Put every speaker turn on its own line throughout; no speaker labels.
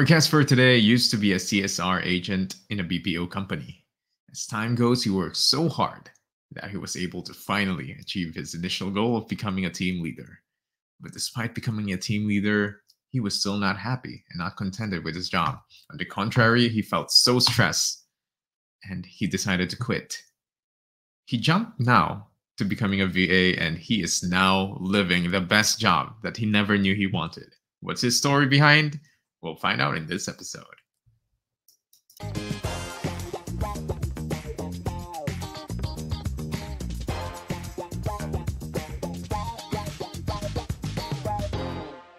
Our guest for today used to be a CSR agent in a BPO company. As time goes, he worked so hard that he was able to finally achieve his initial goal of becoming a team leader. But despite becoming a team leader, he was still not happy and not contented with his job. On the contrary, he felt so stressed and he decided to quit. He jumped now to becoming a VA and he is now living the best job that he never knew he wanted. What's his story behind? We'll find out in this episode.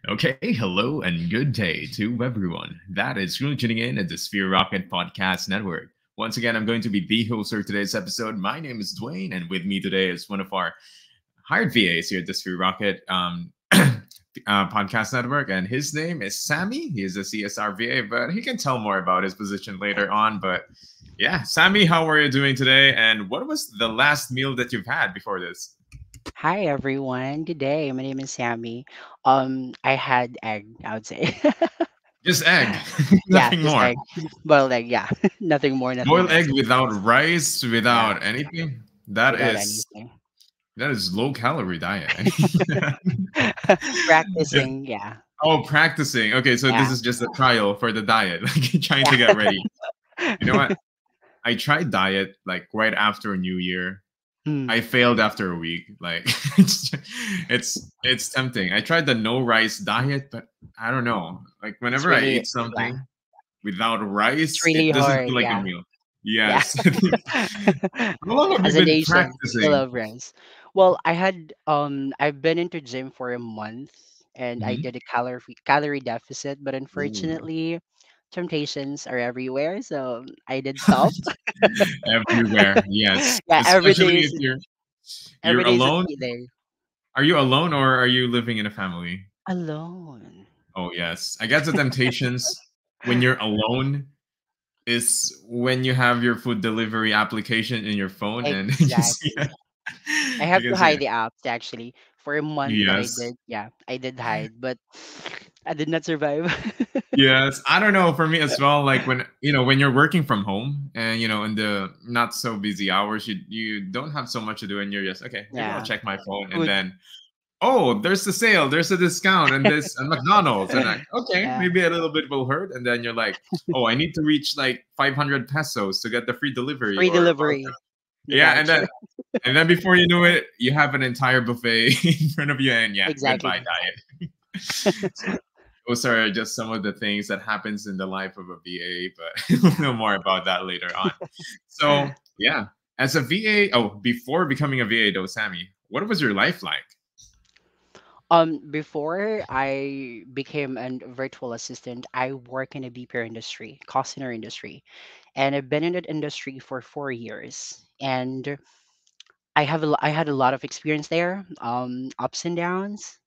Okay, hello and good day to everyone. That is really tuning in at the Sphere Rocket Podcast Network. Once again, I'm going to be the host for today's episode. My name is Dwayne, and with me today is one of our hired VAs here at the Sphere Rocket Podcast Network, and his name is Sammy. He is a CSR VA, but he can tell more about his position later on. But yeah, Sammy, how are you doing today? And what was the last meal that you've had before this?
Hi everyone. Good day. My name is Sammy. I had egg, I would say.
Just egg,
Yeah,
nothing
just
more.
egg. Boiled egg, yeah. Nothing more, nothing
Boiled egg
less.
without rice,
Yeah,
without anything. That
without
is
anything.
that is low calorie diet. Yeah.
Practicing, yeah.
Oh, practicing. Okay, so this
Yeah.
is just a trial for the diet, like trying to get
Yeah.
ready. You know what? I tried diet like right after New Year.
Mm,
I failed after a week. Like it's tempting. I tried the no rice diet, but I don't know. Like
it's
whenever I
really
eat
yeah.
something without
It's
rice,
really
it doesn't
hard,
feel like a
yeah.
meal.
Yeah.
Yes. How long have you
As an
been
Asian, I
practicing?
love rice. Well, I've been into gym for a month and I
Mhm.
did a calorie deficit, but
Ooh.
unfortunately temptations are everywhere, so I did stop.
Everywhere, yes.
Yeah,
Especially if you're
every day is a
alone.
cheat day.
Are you alone or are you living in a family?
Alone.
Oh yes. I guess the temptations when you're alone is when you have your food delivery application in your phone and you can see it.
Exactly. I have
You can
to
see
hide
it.
the apps actually. For a month that I
Yes.
did, yeah, I did hide, but I did not survive.
Yes. I don't know for me as well. Like when you're working from home and in the not so busy hours, you don't have so much to do and you're just okay, maybe I'll
Yeah.
check my phone and
Food.
then oh, there's a sale, there's a discount, and this and McDonald's, and like, okay,
Yeah.
maybe a little bit will hurt, and then you're like, oh, I need to reach like 500 pesos to get the free delivery
Free
or
delivery. The
yeah, and
voucher.
then before you know it, you have an entire buffet in front of you, and yeah, goodbye
Exactly.
diet. So those are just some of the things that happens in the life of a VA, but we'll
Yeah.
know more about that later on. So yeah, as a VA, oh, before becoming a VA though, Sammy, what was your life like?
Before I became a virtual assistant, I work in the BPO industry, call center industry, and I've been in that industry for 4 years. And I had a lot of experience there, ups and downs.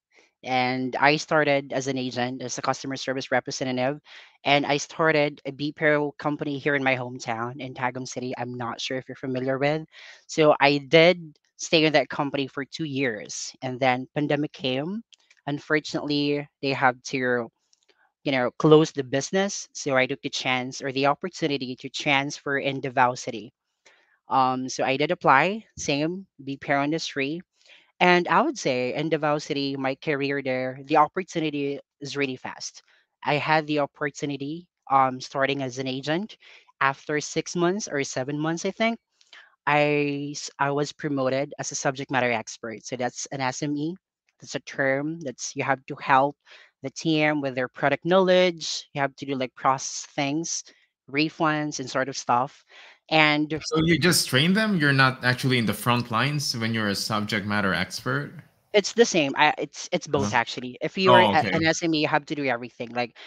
And I started as an agent, as a customer service representative, and I started a BPO company here in my hometown in Tagum City. I'm not sure if you're familiar with. So I did stay in that company for 2 years, and then pandemic came. Unfortunately, they have to close the business. So I took the chance or the opportunity to transfer in Davao City. So I did apply, same BPO industry, and I would say in Davao City, my career there, the opportunity is really fast. I had the opportunity starting as an agent. After 6 months or 7 months, I think, I was promoted as a subject matter expert. So that's an SME. That's a term that's you have to help the team with their product knowledge. You have to do like process things, refunds and sort of stuff. And
So you just train them? You're not actually in the front lines when you're a subject matter expert?
it's the same. It's both
Uh-huh.
actually. If you're
Oh, okay.
an SME, you have to do everything. Like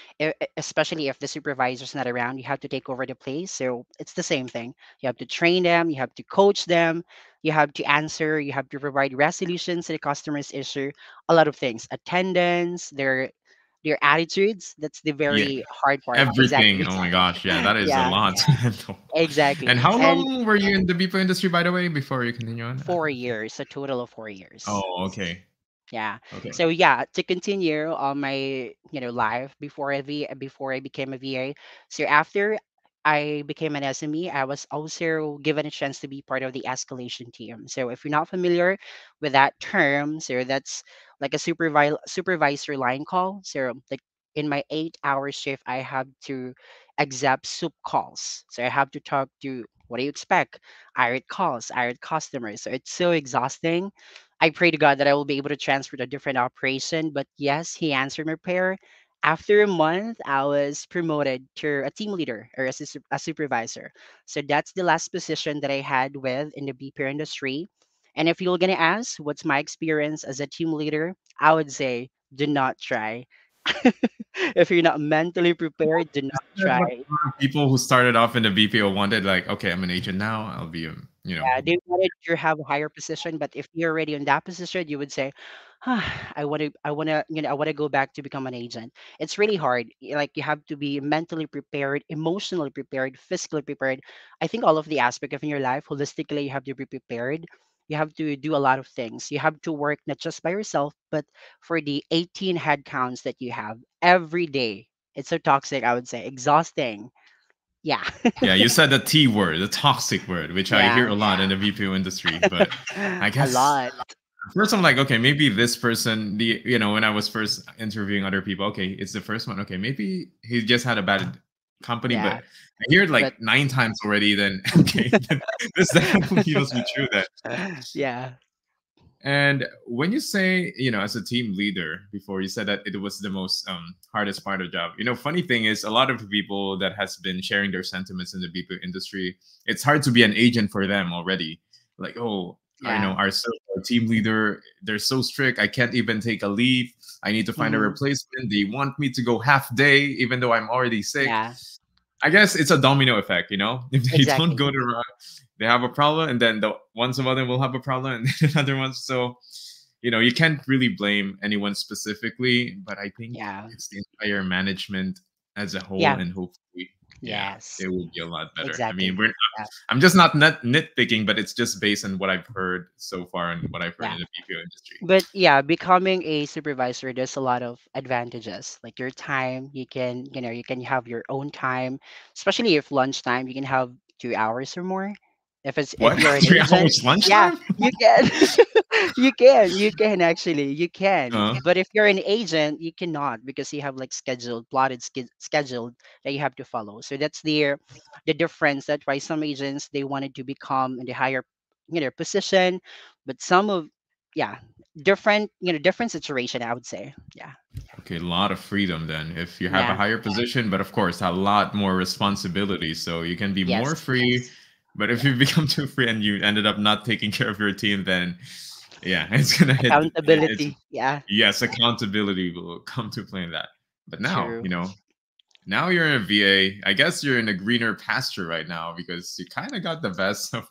especially if the supervisor's not around, you have to take over the place. So it's the same thing. You have to train them. You have to coach them. You have to answer. You have to provide resolutions to the customer's issue. A lot of things. Attendance. Their attitudes. That's the
Yeah,
very hard part.
everything.
Exactly.
Oh my gosh, yeah, that is a
Yeah.
lot to handle.
Exactly.
And how
And
long were you in the BPO industry, by the way, before you continue on?
4 years. A total of 4 years.
Oh, okay.
Yeah.
Okay.
So yeah, to continue on my life before I became a VA. So after I became an SME, I was also given a chance to be part of the escalation team. So if you're not familiar with that term, so that's like a supervisor line call. So like in my 8 hour shift, I have to accept soup calls. So I have to talk to, what do you expect? Irate calls, irate customers. So it's so exhausting. I pray to God that I will be able to transfer to a different operation. But yes, he answered my prayer. After a month, I was promoted to a team leader or a supervisor. So that's the last position that I had with in the BPO industry. And if you're gonna ask what's my experience as a team leader, I would say do not try. If you're not mentally prepared, do not
That's what
try.
a lot of people who started off in the BPO wanted. Like, okay, I'm an agent now. I'll be,
Yeah, they wanted to have a higher position, but if you're already in that position, you would say, ah, I want to go back to become an agent. It's really hard. Like you have to be mentally prepared, emotionally prepared, physically prepared. I think all of the aspect of in your life, holistically, you have to be prepared. You have to do a lot of things. You have to work not just by yourself, but for the 18 head counts that you have every day. It's so toxic, I would say, exhausting. Yeah,
yeah, you said the T word, the toxic word, which I hear
yeah,
a lot in the BPO industry. But I
a
guess
lot.
first I'm like, okay, maybe this person, when I was first interviewing other people, okay, it's the first one. Okay, maybe he just had a bad company, but
Yeah,
I hear it
but
like 9 times already. Then okay, this definitely must be true. Then
yeah,
and when you say, as a team leader, before you said that it was the most hardest part of the job. Funny thing is, a lot of the people that has been sharing their sentiments in the BPO industry, it's hard to be an agent for them already. Like, oh,
yeah,
our team leader, they're so strict. I can't even take a leave. I need to find a
hmm,
replacement. They want me to go half day, even though I'm already sick.
yeah,
I guess it's a domino effect, If they don't
exactly,
go to they have a problem, and then the one some of them will have a problem, and then another one. So, you can't really blame anyone specifically, but I think
yeah,
it's the entire management as a whole,
yeah,
and hopefully, yeah,
yes,
it will be a lot better. I mean,
exactly, yeah,
I'm just not nitpicking, but it's just based on what I've heard so far and what I've heard
yeah.
in the BPO industry.
But yeah, becoming a supervisor, there's a lot of advantages. Like your time, you can have your own time, especially if lunchtime, you can have 2 hours or more. If
What?
you're an
3 hours
agent, yeah,
lunchtime?
you can, you can actually, you can.
Uh,
But if you're an agent, you cannot because you have like scheduled that you have to follow. So that's the difference. That's why some agents they wanted to become in the higher, position, but some of yeah different situation I would say. Yeah,
Okay, a lot of freedom then. If you have a
yeah,
higher position, but of course, a lot more responsibility. So you can be more
yes,
free. But if
yeah,
you become too free and you ended up not taking care of your team, then yeah, it's gonna hit. It's
accountability, yeah,
yes, accountability will come to play in that. But now,
true.
now you're in a VA. I guess you're in a greener pasture right now because you kind of got the best of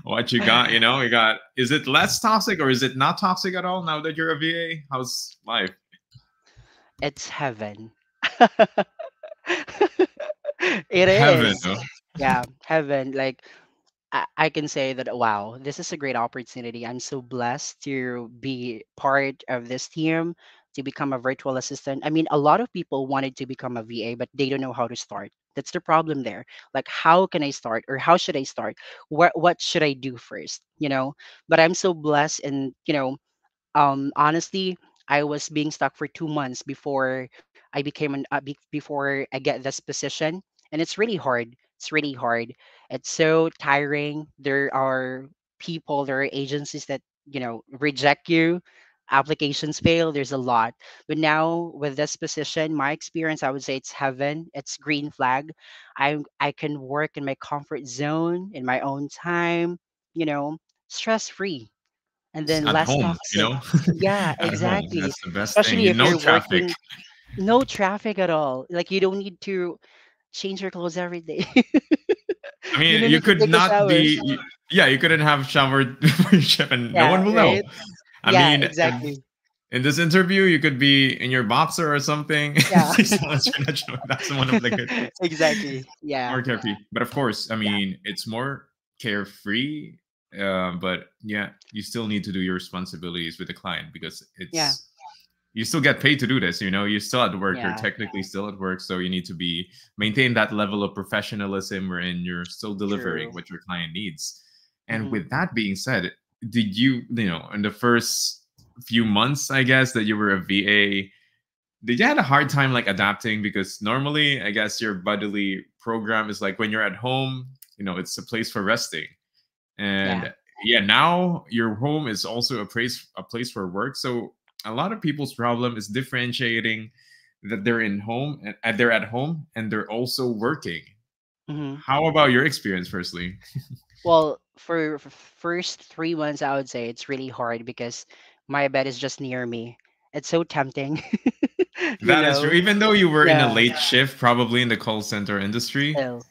what you got. You got. Is it less toxic or is it not toxic at all now that you're a VA? How's life?
It's heaven. It
Heaven,
is,
no?
yeah, heaven. Like I can say that wow, this is a great opportunity. I'm so blessed to be part of this team, to become a virtual assistant. I mean, a lot of people wanted to become a VA, but they don't know how to start. That's the problem there. Like, how can I start, or how should I start? What should I do first? But I'm so blessed, and honestly, I was being stuck for 2 months before I became before I get this position, and it's really hard. It's really hard. It's so tiring. There are people, there are agencies that reject you. Applications fail. There's a lot, but now with this position, my experience, I would say it's heaven. It's green flag. I can work in my comfort zone in my own time. You know, stress free and then
At
less
home,
toxic. Yeah,
at home.
exactly.
That's the best thing.
Especially if
No
you're
traffic.
working, no traffic at all. Like you don't need to change your clothes every day.
I
You
mean,
don't
you
need to
could
take a
not
shower.
be. Yeah, you couldn't have showered before your shift, and no
Yeah,
one will know.
right?
I
Yeah,
mean, if
exactly.
in this interview, you could be in your boxer or something.
Yeah.
As long as you're not showing, that's one of the good things.
Exactly. Yeah.
More carefree, but of course, I
Yeah.
mean, it's more carefree. But yeah, you still need to do your responsibilities with the client because
Yeah,
it's you still get paid to do this. You know, you're still at work. You're
yeah,
technically still at work, so you need to be maintain that level of professionalism wherein you're still delivering
true.
what your client needs. And
Mm-hmm.
with that being said, did you, you know, in the first few months, I guess, that you were a VA, did you had a hard time like adapting? Because normally, I guess your bodily program is like when you're at home, you know, it's a place for resting.
Yeah.
And yeah, now your home is also a place for work. So a lot of people's problem is differentiating that they're in home and they're at home and they're also working.
Mm-hmm.
How about your experience firstly?
Well, for first 3 months, I would say it's really hard because my bed is just near me. It's so tempting, you
That is true.
know.
Even though you were in a
Yeah.
late shift, probably in the call center industry,
Still.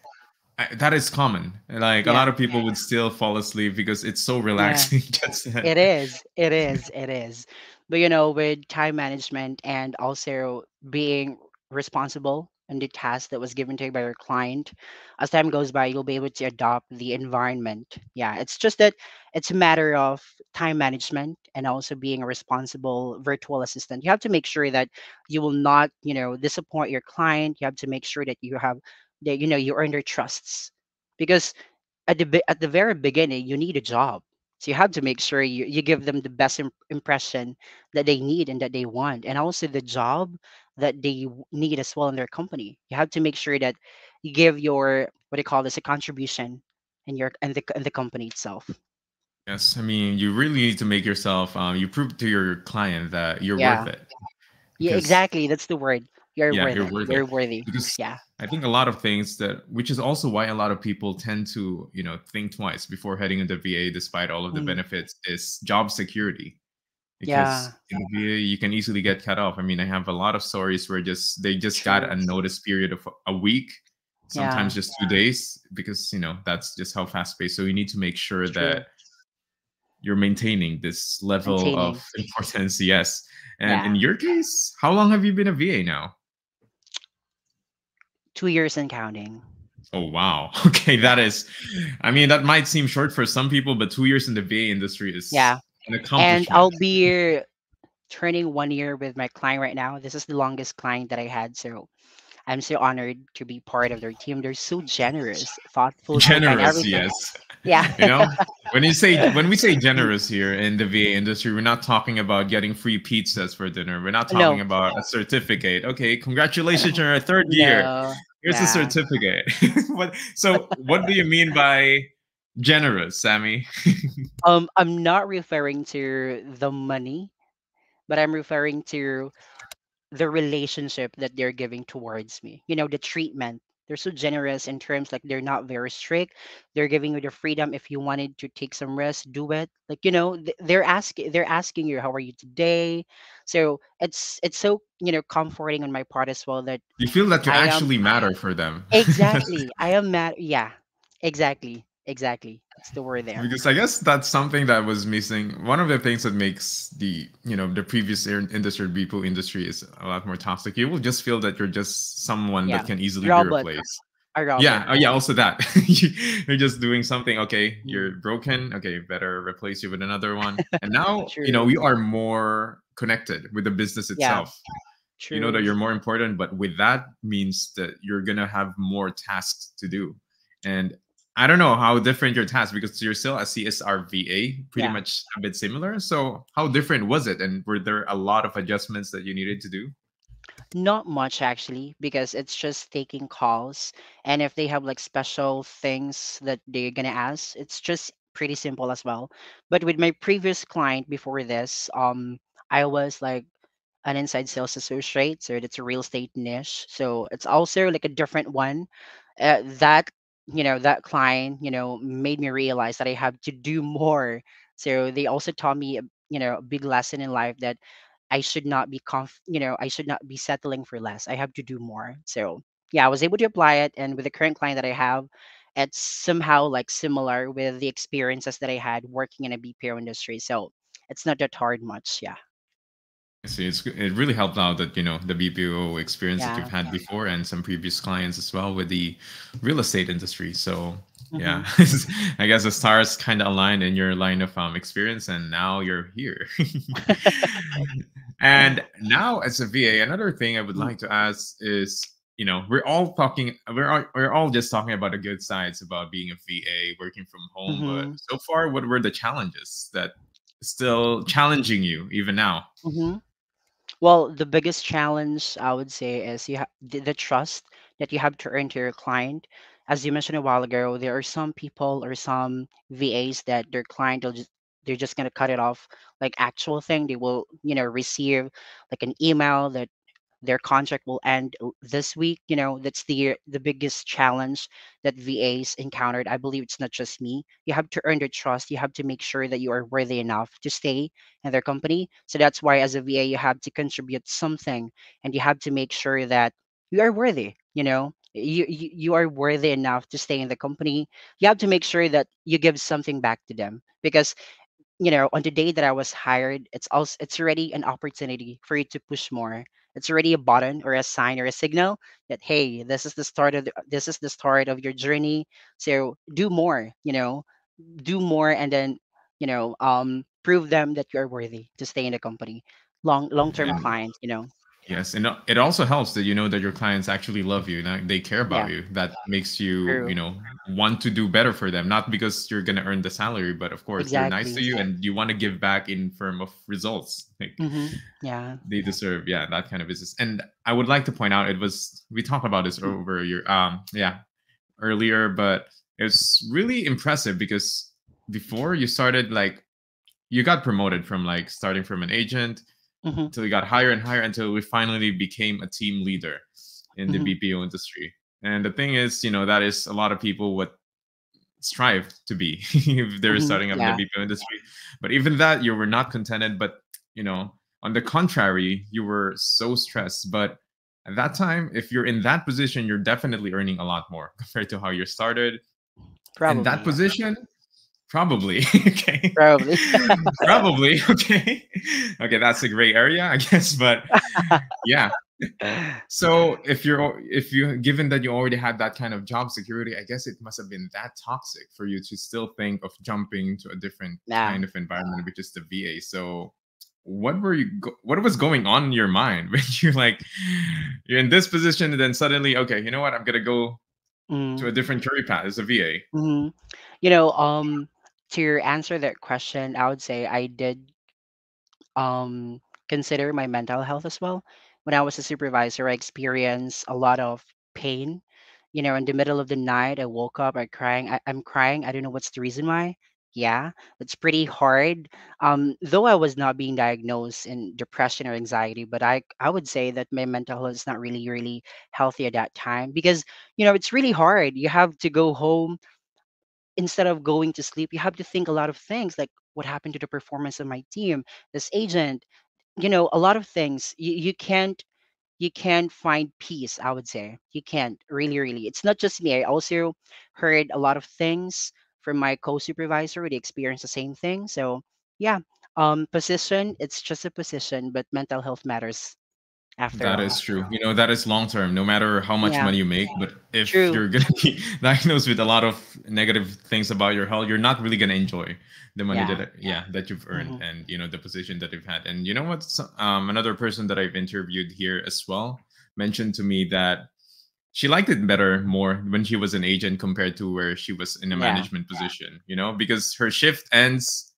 that is common. Like a lot
Yeah.
of people would still fall asleep because it's so
Yeah.
relaxing. Just
It is. It is. It is. But with time management and also being responsible in the task that was given to you by your client, as time goes by, you'll be able to adopt the environment. Yeah, it's just that it's a matter of time management and also being a responsible virtual assistant. You have to make sure that you will not, disappoint your client. You have to make sure that you earn their trusts because at the very beginning you need a job, so you have to make sure you give them the best impression that they need and that they want, and also the job that they need as well in their company. You have to make sure that you give your, what do you call this, a contribution in the company itself.
yes, I mean, you really need to make yourself. You prove to your client that you're worth
Yeah,
it
yeah,
because
exactly, that's the word. You're
yeah,
worth
you're
it,
worth it.
you're worthy.
Because
Yeah.
I think a lot of things that, which is also why a lot of people tend to, you know, think twice before heading into VA, despite all of the
Mhm.
benefits, is job security.
Yeah.
Because in the VA, you can easily get cut off. I mean, I have a lot of stories where just they just got
True.
a notice period of a week,
Yeah.
sometimes just 2 days, because you know that's just how fast paced. So you need to make sure
True.
that you're maintaining this level of
Maintaining.
importance. Yes. And in
Yeah.
your case, how long have you been a VA now?
2 years and counting.
Oh wow. Okay, that
Yeah.
is, I mean, that might seem short for some people, but 2 years in the VA industry is
Yeah.
an
And
accomplishment.
I'll be turning 1 year with my client right now. This is the longest client that I had, so I'm so honored to be part of their team. They're so generous, thoughtful, so kind,
Generous,
everything.
yes.
Yeah.
You know, when we say generous here in the VA industry, we're not talking about getting free pizzas for dinner. We're not talking
No,
about a certificate. Okay, congratulations on your third year.
no,
Here's a
yeah.
certificate. What do you mean by generous, Sammy?
I'm not referring to the money, but I'm referring to the relationship that they're giving towards me. The treatment. They're so generous in terms like they're not very strict. They're giving you the freedom if you wanted to take some rest, do it. Like they're asking you how are you today. So it's so comforting on my part as well that
You feel that you
I am
actually matter for them.
exactly. I am mad. Yeah, exactly, exactly. That's the word there.
Because I guess that's something that was missing. One of the things that makes the previous industry, BPO industry, is a lot more toxic. You will just feel that you're just someone that
Yeah,
can easily be
robot,
replaced.
a robot.
Yeah, yeah, also that. You're just doing something, okay,
Mm,
you're broken, okay, better replace you with another one. And now,
true.
we are more connected with the business
Yeah,
itself. You know that
true.
you're more important, but with that means that you're gonna have more tasks to do. And I don't know how different your tasks, because you're still a CSRVA, pretty
Yeah.
much a bit similar. So how different was it? And were there a lot of adjustments that you needed to do?
Not much actually, because it's just taking calls. And if they have like special things that they're gonna ask, it's just pretty simple as well. But with my previous client before this, I was like an inside sales associate, so it's a real estate niche. So it's also like a different one. That client, made me realize that I have to do more. So they also taught me, a big lesson in life that I should not be settling for less. I have to do more. So yeah, I was able to apply it, and with the current client that I have, it's somehow like similar with the experiences that I had working in a BPO industry. So it's not that hard much. Yeah.
I see. It really helped out that the BPO experience that you've
Yeah.
had before and some previous clients as well with the real estate industry. So Yeah,
Mm-hmm.
I guess the stars kind of aligned in your line of experience, and now you're here. And now, as a VA, another thing I would like to ask is, we're all just talking about the good sides about being a VA, working from home. But
Mm-hmm.
so far, what were the challenges that still challenging you even now?
Mm-hmm. Well, the biggest challenge I would say is the trust that you have to earn to your client. As you mentioned a while ago, there are some people or some VAs that their client will just they're just gonna cut it off like actual thing. They will, receive like an email that their contract will end this week. That's the biggest challenge that VAs encountered. I believe it's not just me. You have to earn their trust. You have to make sure that you are worthy enough to stay in their company. So that's why as a VA you have to contribute something, and you have to make sure that you are worthy. You are worthy enough to stay in the company. You have to make sure that you give something back to them, because on the day that I was hired, it's already an opportunity for you to push more. It's already a button or a sign or a signal that, hey, this is the start of your journey. So do more, do more, and then prove them that you are worthy to stay in the company. Long term
And
clients.
yes, and it also helps that you know that your clients actually love you, that they care
Yeah,
about you. That makes you,
true.
want to do better for them, not because you're gonna earn the salary, but of course they're nice to
Exactly.
you, and you want to give back in form of results. Like
Mm-hmm. Yeah.
they deserve, yeah, that kind of business. And I would like to point out, it was we talked about this over your earlier, but it was really impressive because before you started, like you got promoted from like starting from an agent
Mm-hmm.
until we got higher and higher until we finally became a team leader in the
Mm-hmm.
BPO industry. And the thing is, that is a lot of people what strive to be if they're
Mm-hmm.
starting up in the
Yeah.
BPO industry. But even that, you were not contented. But on the contrary, you were so stressed. But at that time, if you're in that position, you're definitely earning a lot more compared to how you started. And
Probably.
that
Yeah.
position, probably okay.
Probably.
Probably okay. Okay, that's a gray area, I guess. But yeah. So if you given that you already had that kind of job security, I guess it must have been that toxic for you to still think of jumping to a different
Yeah.
kind of environment, which is the VA. So what was going on in your mind when you're in this position and then suddenly, okay, you know what? I'm gonna go to
Mm-hmm.
a different career path as a VA.
Mm-hmm. You know, um, to answer that question, I would say I did consider my mental health as well. When I was a supervisor, I experienced a lot of pain. In the middle of the night, I woke up, I'm crying. I don't know what's the reason why. Yeah, it's pretty hard. Though I was not being diagnosed in depression or anxiety, but I would say that my mental health is not really, really healthy at that time, because it's really hard. You have to go home. Instead of going to sleep, you have to think a lot of things, like what happened to the performance of my team, this agent, a lot of things. You can't find peace, I would say. You can't really, really. It's not just me. I also heard a lot of things from my co-supervisor. They experienced the same thing. So yeah, position, it's just a position, but mental health matters after
That
all.
is true. That is long term, no matter how much
Yeah,
money you make. But if
true.
you're going to be diagnosed with a lot of negative things about your health, you're not really going to enjoy the money
Yeah.
that you've earned,
Hmm.
and the position that you've had. And you know what? Another person that I've interviewed here as well mentioned to me that she liked it better more when she was an agent compared to where she was in a
Yeah,
management position. Because her shift ends,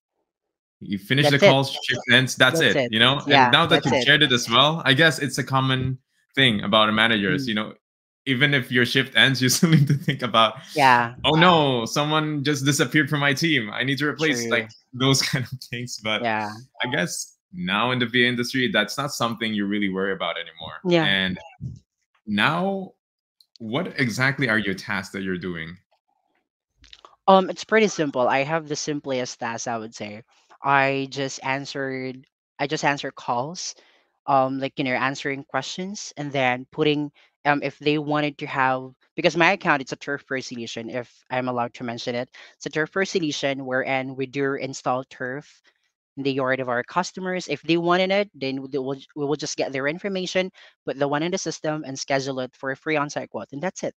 you finish the
that's it.
call, shift ends, that's
That's
it,
it.
and
Yeah,
now that
that's
you've
it.
shared it as well, I guess it's a common thing about managers.
Mm.
Even if your shift ends, you still need to think about,
Yeah,
oh no, someone just disappeared from my team, I need to replace, like
true.
those kind of things. But
Yeah.
I guess now in the VA industry, that's not something you really worry about anymore.
Yeah.
And now, what exactly are your tasks that you're doing?
It's pretty simple. I have the simplest task, I would say. I just answered I just answer calls, like answering questions, and then putting if they wanted to have, because my account, it's a turf per solution, if I'm allowed to mention it. It's a turf per solution wherein we do install turf in the yard of our customers. If they wanted it, then we will just get their information, put the one in the system, and schedule it for a free on-site quote, and that's it.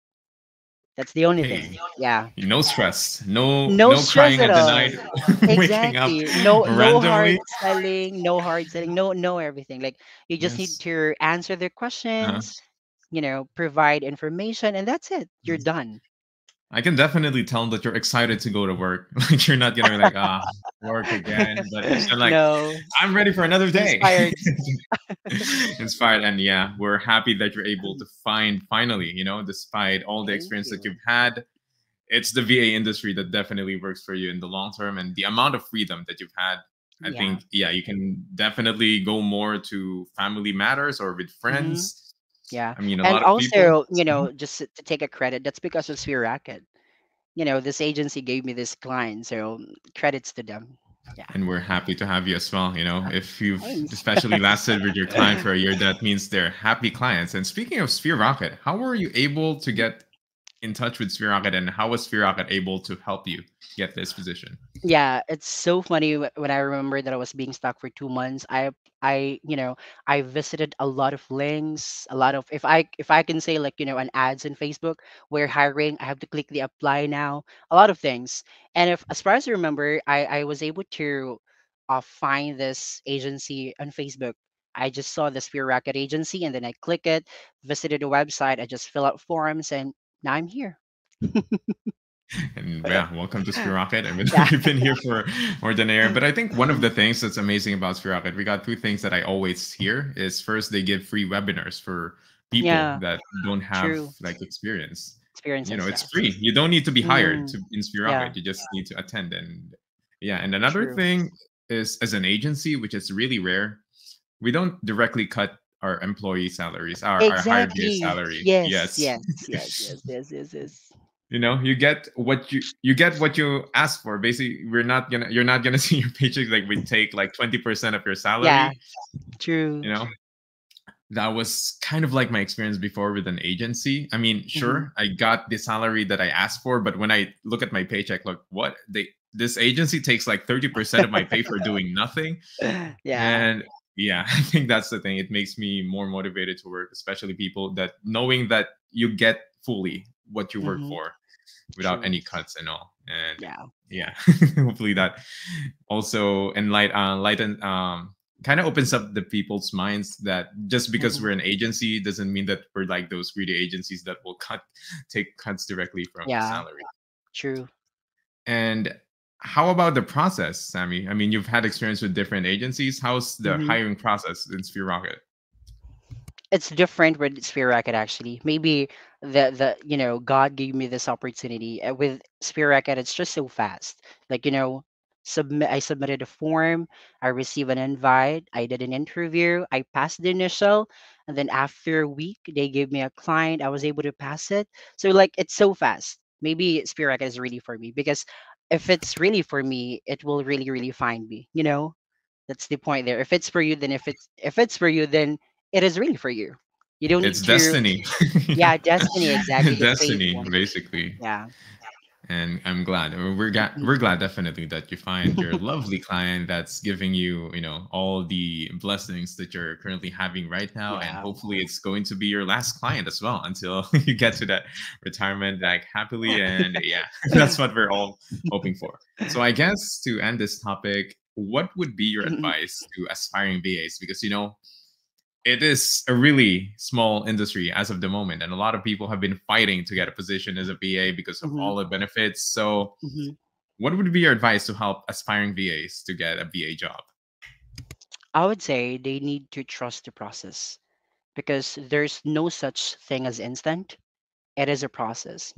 That's the only
Hey,
thing. Yeah.
no stress, no
No
no
stress
crying
at
at the
all.
night, waking up
Exactly. No hard
randomly.
selling, no hard selling, no everything. Like you just need
Yes.
to answer their
Uh-huh.
questions, provide information, and that's it. You're done.
I can definitely tell that you're excited to go to work. Like you're not gonna be like, work again. But instead, like,
No,
I'm ready for another day.
inspired.
Inspired, and yeah, we're happy that you're able to find finally, despite all the
Thank
experience that
you.
you've had, it's the VA industry that definitely works for you in the long term, and the amount of freedom that you've had. I
Yeah.
think, yeah, you can definitely go more to family matters or with
hmm
friends.
Yeah.
I mean, a
And
lot of people.
also, just to take a credit, that's because of Sphere Racket. This agency gave me this client, so credits to them. Yeah.
And we're happy to have you as well. If you've
Thanks.
especially lasted with your client for a year, that means they're happy clients. And speaking of Sphere Rocket, how were you able to get in touch with Sphere Rocket, and how was Sphere Rocket able to help you get this position?
Yeah, it's so funny when I remember that I was being stuck for 2 months. I visited a lot of links, a lot of, if I can say, like, an ads in Facebook where hiring. I have to click the apply now. A lot of things, and if as far as I remember, I was able to find this agency on Facebook. I just saw the Spear Racket agency, and then I click it, visited the website. I just fill out forms, and now I'm here.
And yeah, welcome to Sphere Rocket. I mean,
Yeah,
we've been here for more than a year. But I think one of the things that's amazing about Sphere Rocket, we got two things that I always hear is first, they give free webinars for people
yeah,
that don't have
true
like experience.
experiences.
It's
Yes.
free. You don't need to be hired
Mm,
to in Sphere
yeah,
Rocket. You just need to attend. And yeah, and another
true.
thing is as an agency, which is really rare, we don't directly cut our employee salaries, our hired VA
Exactly.
salary.
Yes,
Yes.
yes, yes, yes, yes, yes, yes.
You get what you ask for. Basically, you're not gonna see your paycheck like we take like 20% of your
Yeah,
salary.
true.
You know, that was kind of like my experience before with an agency. I mean,
hmm
sure, I got the salary that I asked for, but when I look at my paycheck, look, what they this agency takes like 30% of my pay for doing nothing.
Yeah.
And yeah, I think that's the thing. It makes me more motivated to work, especially people that knowing that you get fully what you work
hmm
for without
True.
any cuts and all. And
Yeah.
yeah, hopefully that also lighten kind of opens up the people's minds that just because
hmm
we're an agency doesn't mean that we're like those greedy agencies that will take cuts directly from the
Yeah.
salary.
True.
And how about the process, Sammy? I mean, you've had experience with different agencies. How's the
hmm
hiring process in Sphere Rocket?
It's different with Sphere Racket actually. Maybe the God gave me this opportunity. With Sphere Racket, it's just so fast. Like, I submitted a form, I received an invite, I did an interview, I passed the initial, and then after a week they gave me a client. I was able to pass it. So, like, it's so fast. Maybe Sphere Racket is really for me, because if it's really for me, it will really really find me. That's the point there. If it's for you, then if it's for you, then it is really for you. You don't
It's
need to.
destiny.
Yeah, destiny, exactly. The fate
Destiny,
one.
basically.
Yeah.
And I'm glad. We're glad definitely that you find your lovely client that's giving you, all the blessings that you're currently having right now. And
Yeah.
hopefully it's going to be your last client as well until you get to that retirement like happily. And yeah, that's what we're all hoping for. So I guess to end this topic, what would be your advice to aspiring VAs? Because it is a really small industry as of the moment, and a lot of people have been fighting to get a position as a VA because of
hmm
all the benefits. So,
hmm
what would be your advice to help aspiring VAs to get a VA job?
I would say they need to trust the process, because there's no such thing as instant. It is a process,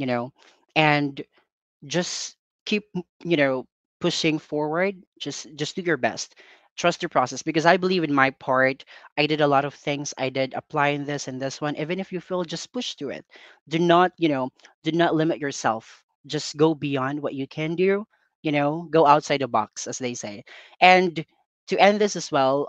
and just keep pushing forward. Just do your best. Trust your process, because I believe in my part. I did a lot of things. I did apply in this and this one. Even if you feel, just push to it. Do not do not limit yourself. Just go beyond what you can do. Go outside the box, as they say. And to end this as well,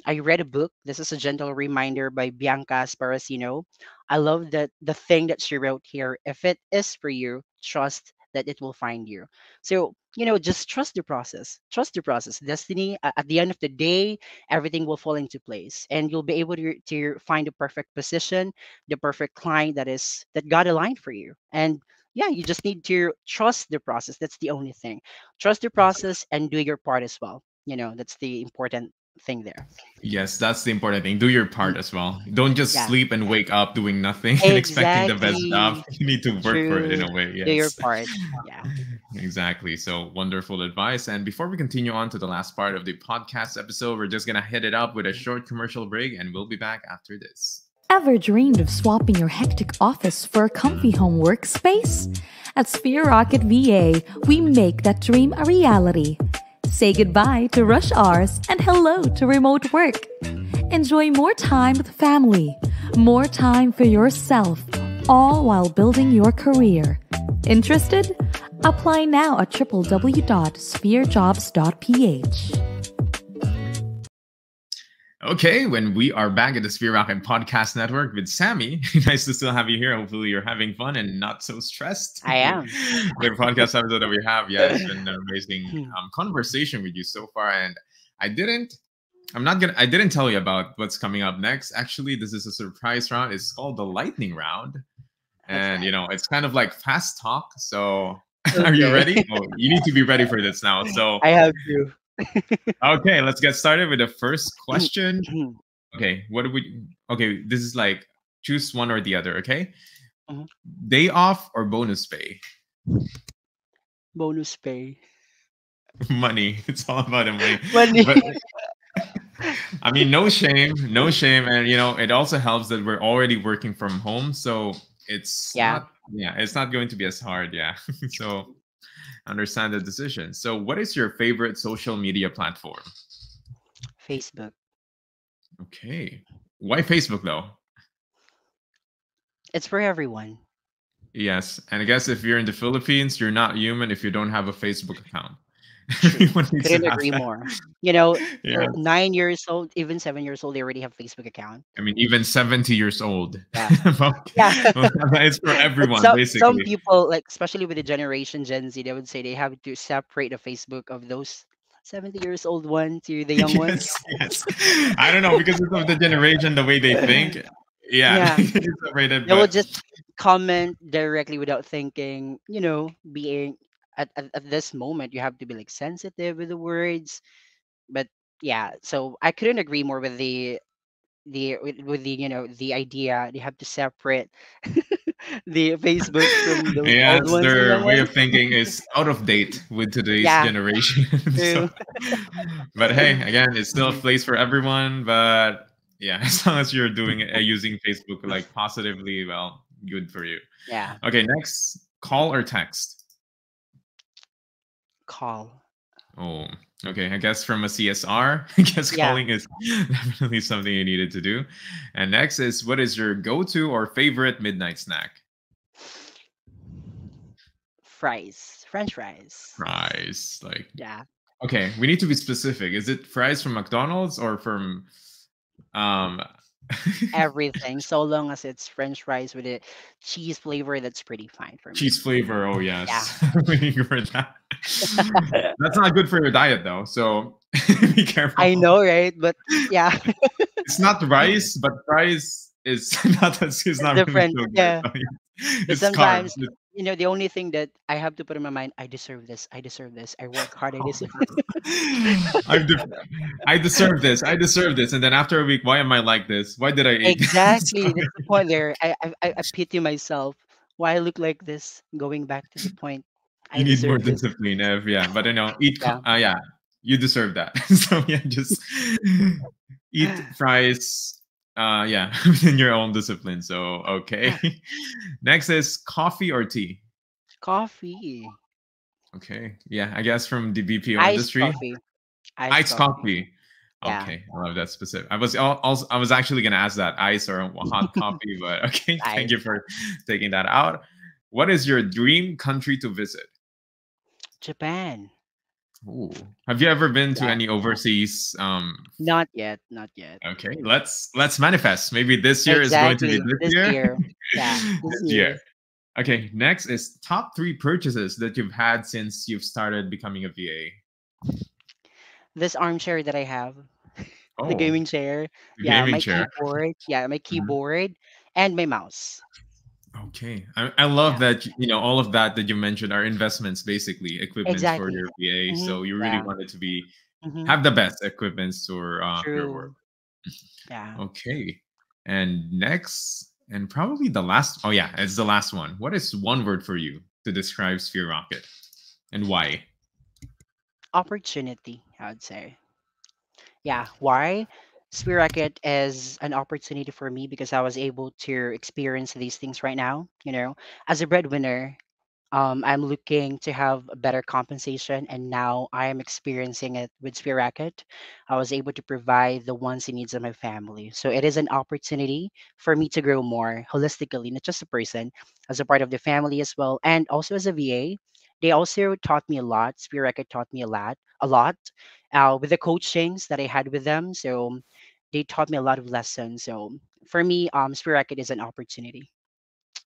I read a book. This is a gentle reminder by Bianca Sparacino. I love that the thing that she wrote here. If it is for you, trust that it will find you. So, just trust the process. Trust the process. Destiny, at the end of the day, everything will fall into place, and you'll be able to find the perfect position, the perfect client that God aligned for you. And yeah, you just need to trust the process. That's the only thing. Trust the process and do your part as well. That's the important thing there.
Yes, that's the important thing. Do your
Mm,
part as well. Don't just
yeah,
sleep and wake up doing nothing and expecting the best job.
exactly.
You need to work for it in
True.
a way.
Do your
Yes.
part. Yeah.
Exactly. So wonderful advice. And before we continue on to the last part of the podcast episode, we're just going to hit it up with a short commercial break and we'll be back after this.
Ever dreamed of swapping your hectic office for a comfy home workspace? At Sphere Rocket VA, we make that dream a reality. Say goodbye to rush hours and hello to remote work. Enjoy more time with family, more time for yourself, all while building your career. Interested? Apply now at www.spherejobs.ph.
Okay, when we are back at the Sphere Rocket Podcast Network with Sammy, nice to still have you here. Hopefully, you're having fun and not so stressed.
I am.
The podcast episode that we have, yeah, it's been an amazing
Hmm.
conversation with you so far. And I didn't, I didn't tell you about what's coming up next. Actually, this is a surprise round. It's called the lightning round.
What's
And,
that?
it's kind of like fast talk. So, are you
Okay.
ready? Oh, you need to be ready for this now. So,
I have to.
okay, let's get started with the first question. Okay, what do we? Okay, this is like choose one or the other. Okay,
Mhm.
day off or bonus pay?
Bonus pay.
Money. It's all about the money.
Money.
But I mean, no shame, no shame, and it also helps that we're already working from home, so it's
Yeah.
not. Yeah, it's not going to be as hard. Yeah, so understand the decision. So, what is your favorite social media platform?
Facebook.
Okay, why Facebook though?
It's for everyone.
Yes, and I guess if you're in the Philippines, you're not human if you don't have a Facebook account.
True.
Everyone needs to
Couldn't
have
agree
that.
more. You know,
Yeah,
9 years old, even 7 years old, they already have Facebook account.
I mean, even 70 years old.
Yeah. Yeah.
Okay. Well, it's for
But
everyone,
some
basically.
people, like especially with the generation Gen Z, they would say they have to separate the Facebook of those 70 years old ones to the young
Yes,
ones.
yes. I don't know because of the generation, the way they think. Yeah,
Yeah.
they separated,
They will
but
just comment directly without thinking, being at this moment you have to be like sensitive with the words. But yeah, so I couldn't agree more with with the the idea they have to separate the Facebook from those old
yes,
ones and
their
young
way
ones.
of thinking is out of date with today's
Yeah,
generation. So,
true.
but hey, again, it's still a
Mhm.
place for everyone. But yeah, as long as you're doing it, using Facebook like positively, well, good for you.
Yeah,
Okay, next, call or text.
call.
Oh, okay. I guess from a CSR, I guess
Yeah,
calling is definitely something you needed to do. And next is what is your go-to or favorite midnight snack?
fries, French fries.
Fries. Like,
Yeah,
okay, we need to be specific. Is it fries from McDonald's or from um
everything. So long as it's French fries with a cheese flavor, that's pretty fine for me.
cheese flavor? Oh
Yeah.
yes. Waiting for that. That's not good for your diet though. So be
I
careful.
know, right? But yeah,
It's not rice, but rice is not is
it's
not really
different.
so good.
Yeah.
So, yeah.
But
It's carbs.
sometimes, the only thing that I have to put in my mind, I deserve this. I deserve this. I work hard. I
Oh
deserve.
my God. I deserve this. I deserve this. And then after a week, why am I like this? Why did I eat this?
Exactly. That's the point there. I pity myself. Why I look like this? Going back to the point, I
You need more
deserve this.
discipline, Ev. Yeah, but
Yeah.
yeah, you deserve that. So yeah, just eat fries. Yeah, within your own discipline. So okay. Next is coffee or tea.
Coffee.
Okay, yeah, I guess from the BPO
Iced
industry,
coffee. Iced
iced
coffee.
coffee.
Yeah.
Okay, I love that specific. I was actually gonna ask that ice or hot coffee, but okay, thank
Ice.
you for taking that out. What is your dream country to visit?
Japan.
Ooh. Have you ever been to
Yeah.
any overseas?
Not yet. Not yet.
Okay, let's manifest. Maybe this year is going to be
Exactly.
this
This
year.
year. Yeah. This
This year.
year.
Okay, next is top three purchases that you've had since you've started becoming a VA.
This armchair that I have, the
Oh,
gaming chair.
the
Yeah,
gaming
my
chair.
keyboard. Yeah, my
Mhm.
keyboard and my mouse.
Okay. I love
Yeah,
that, all of that you mentioned are investments, basically, equipments for
exactly.
your VA. So you really
Yeah.
wanted to
hmm
have the best equipments for your work.
True. Yeah.
Okay. And next, and probably the last, oh yeah, it's the last one. What is one word for you to describe Sphere Rocket and why?
Opportunity, I would say. Yeah. Why? Spirit is an opportunity for me because I was able to experience these things right now. As a breadwinner, I'm looking to have a better compensation, and now I am experiencing it with Sphere Racket. I was able to provide the wants and needs of my family. So it is an opportunity for me to grow more holistically, not just a person, as a part of the family as well, and also as a VA. They also taught me a lot. Sphere Racket taught me a lot, with the coachings that I had with them. So they taught me a lot of lessons. So for me, Sphere Racket is an opportunity.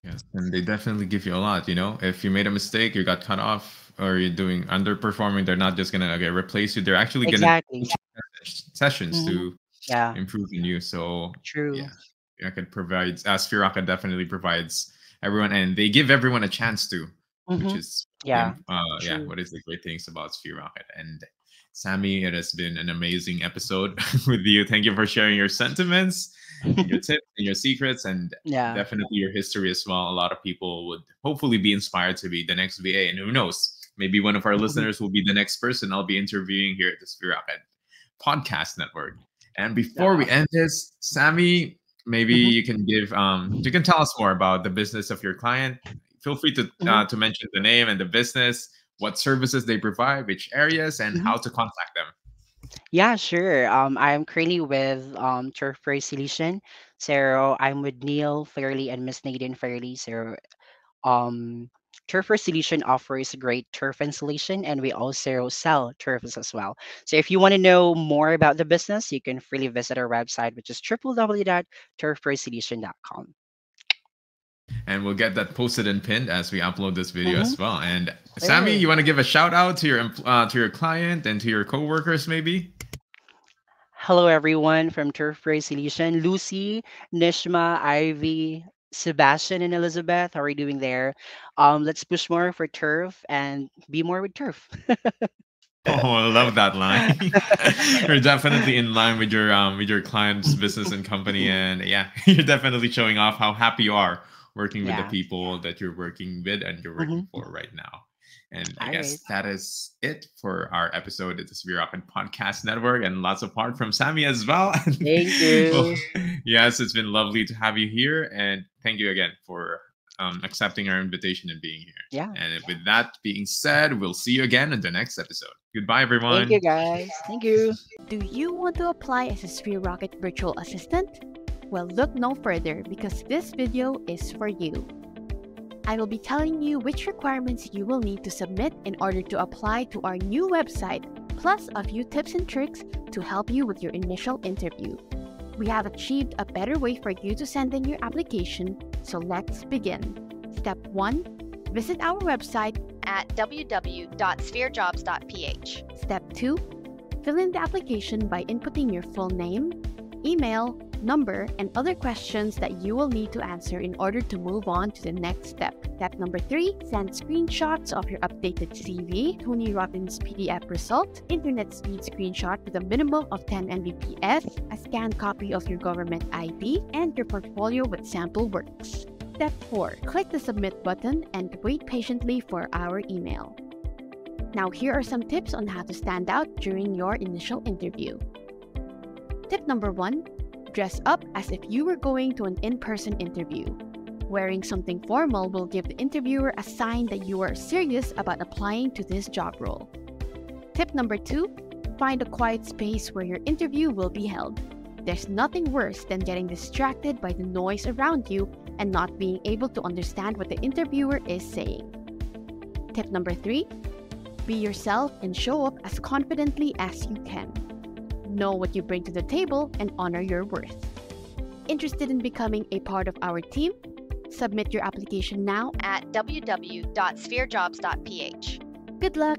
Yes, and they definitely give you a lot. If you made a mistake, you got cut off, or you're doing underperforming, they're not just gonna replace you. They're actually gonna
Exactly.
teach you sessions
hmm
to
Yeah.
improve in you. So
True.
yeah, Rocket provides, Rocket definitely provides everyone, and they give everyone a chance to, which
Mm-hmm.
is
Yeah,
yeah,
true.
what is the great things about Sphere Rocket. And Sammy, it has been an amazing episode with you. Thank you for sharing your sentiments and your tips and your secrets, and
Yeah.
definitely your history as well. A lot of people would hopefully be inspired to be the next VA, and who knows, maybe one of our listeners will be the next person I'll be interviewing here at the Sphere Rocket Podcast Network. And before
Yeah.
we end this, Sammy, maybe
Mm-hmm.
you can tell us more about the business of your client. Feel free
Mm-hmm.
to mention the name and the business, what services they provide, which areas, and
Mm-hmm.
how to contact them.
Yeah, sure. I'm currently with Turf Pro Solution. So I'm with Neil Fairley and Miss Nadine Fairley. So um Turf Pro Solution offers great turf installation, and we also sell turfs as well. So if you want to know more about the business, you can freely visit our website, which is www.turfprosolution.com.
And we'll get that posted and pinned as we upload this video
Mm-hmm.
as well. And Sammy,
Sure.
you want to give a shout out to your client and to your coworkers, maybe?
Hello, everyone from Turf Race Solution. Lucy, Nishma, Ivy, Sebastian, and Elizabeth. How are you doing there? Let's push more for Turf and be more with Turf.
Oh, I love that line. You're definitely in line with your client's business and company, and yeah, you're definitely showing off how happy you are working with the
Yeah.
people that you're working with and you're working
hmm
for right now. And I
All right.
guess that is it for our episode of the Severe Rocket Podcast Network, and lots of part from Sammy as well.
Thank
Well,
you.
yes, it's been lovely to have you here, and thank you again for accepting our invitation and being here.
Yeah.
And with that being said, we'll see you again in the next episode. Goodbye,
Thank you,
everyone.
guys. Thank you.
Do you want to apply as a Sphere Rocket virtual assistant? Well, look no further because this video is for you. I will be telling you which requirements you will need to submit in order to apply to our new website, plus a few tips and tricks to help you with your initial interview. We have achieved a better way for you to send in your application, so let's begin. Step 1. Visit our website
at www.spherejobs.ph.
Step 2. Fill in the application by inputting your full name, email, number, and other questions that you will need to answer in order to move on to the next step. Step number 3. Send screenshots of your updated CV, Tony Robbins PDF result, internet speed screenshot with a minimum of 10 Mbps, a scanned copy of your government ID, and your portfolio with sample works. Step 4. Click the submit button and wait patiently for our email. Now here are some tips on how to stand out during your initial interview. Tip number 1. Dress up as if you were going to an in-person interview. Wearing something formal will give the interviewer a sign that you are serious about applying to this job role. Tip number 2. Find a quiet space where your interview will be held. There's nothing worse than getting distracted by the noise around you and not being able to understand what the interviewer is saying. Tip number 3. Be yourself and show up as confidently as you can. Know what you bring to the table and honor your worth. Interested in becoming a part of our team? Submit your application now
at www.spherejobs.ph.
Good luck!